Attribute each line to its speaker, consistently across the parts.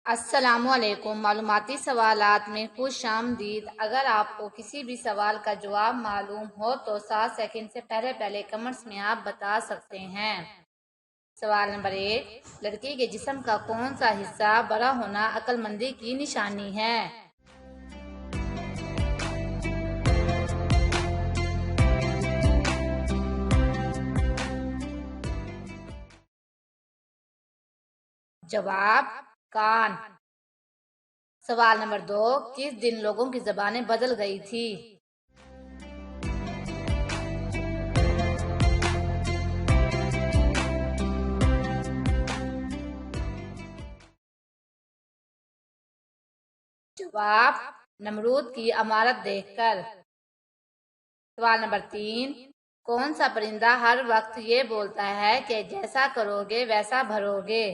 Speaker 1: السلام علیکم۔ معلوماتی سوالات میں خوش آمدید۔ اگر آپ کو کسی بھی سوال کا جواب معلوم ہو تو 7 سیکنڈ سے پہلے کمنٹس میں آپ بتا سکتے ہیں۔ سوال نمبر 1، لڑکی کے جسم کا کون سا حصہ بڑا ہونا عقل مندی کی نشانی ہے؟ جواب کان۔ سوال نمبر 2، کس دن لوگوں کی زبانیں بدل گئی تھی؟ جواب نمرود کی عمارت دیکھ کر۔ سوال نمبر 3، کون سا پرندہ ہر وقت یہ بولتا ہے کہ جیسا کرو گے ویسا بھرو گے؟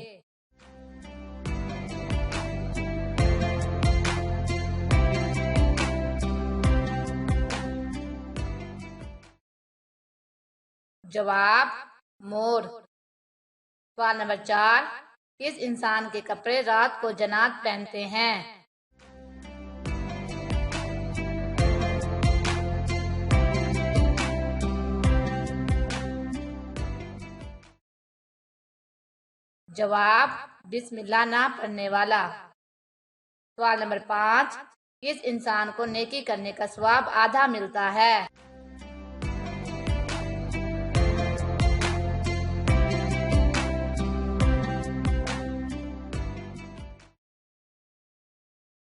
Speaker 1: جواب مور۔ سوال نمبر 4، کس انسان کے کپڑے رات کو جنات پہنتے ہیں؟ جواب بسم اللہ نہ پڑھنے والا۔ سوال نمبر 5، کس انسان کو نیکی کرنے کا ثواب آدھا ملتا ہے؟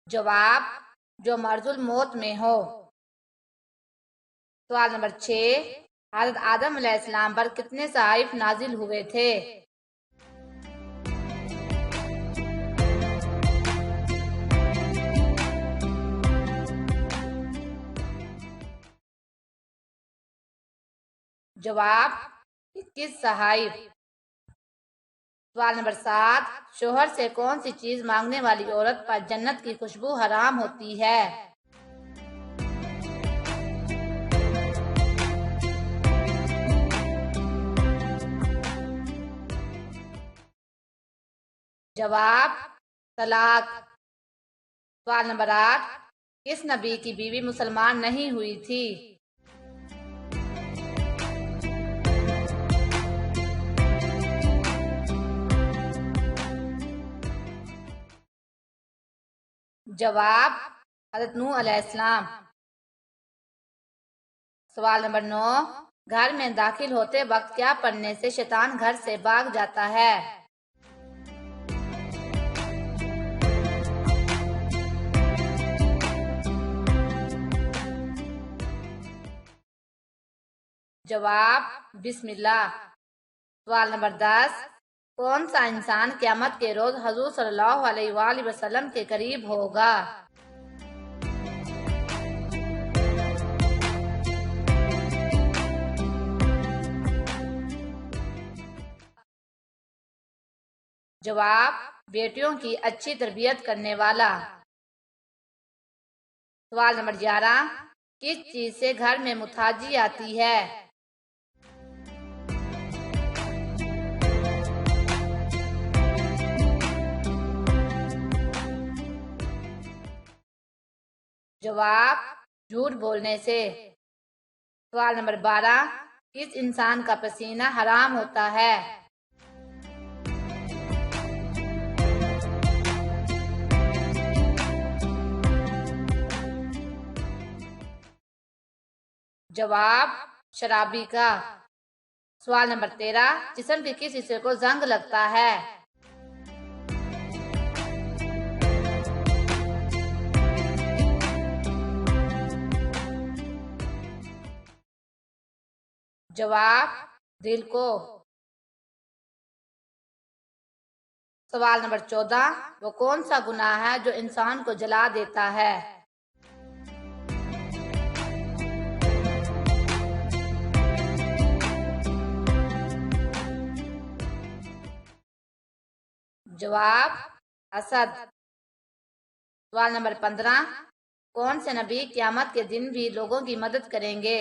Speaker 1: جواب جو مرض الموت میں ہو۔ سوال نمبر 6، حضرت آدم علیہ السلام پر کتنے صحائف نازل ہوئے تھے؟ جواب 21 صحائف۔ سوال نمبر 7، شوہر سے کون سی چیز مانگنے والی عورت پر جنت کی خوشبو حرام ہوتی ہے؟ جواب طلاق۔ سوال نمبر 8، کس نبی کی بیوی مسلمان نہیں ہوئی تھی؟ جواب حضرت نوح علیہ السلام۔ سوال نمبر 9، گھر میں داخل ہوتے وقت کیا پڑھنے سے شیطان گھر سے بھاگ جاتا ہے؟ جواب بسم اللہ۔ سوال نمبر 10، کون سا انسان قیامت کے روز حضور صلی اللہ علیہ وآلہ وسلم کے قریب ہوگا؟ جواب بیٹیوں کی اچھی تربیت کرنے والا۔ سوال نمبر 11، کس چیز سے گھر میں متھاجی آتی ہے؟ جواب جھوٹ بولنے سے۔ سوال نمبر 12، کس انسان کا پسینہ حرام ہوتا ہے؟ جواب شرابی کا۔ سوال نمبر 13، جسم کے کس حصے کو زنگ لگتا ہے؟ جواب دل کو۔ سوال نمبر 14، وہ کون سا گناہ ہے جو انسان کو جلا دیتا ہے؟ جواب حسد۔ سوال نمبر 15، کون سے نبی قیامت کے دن بھی لوگوں کی مدد کریں گے؟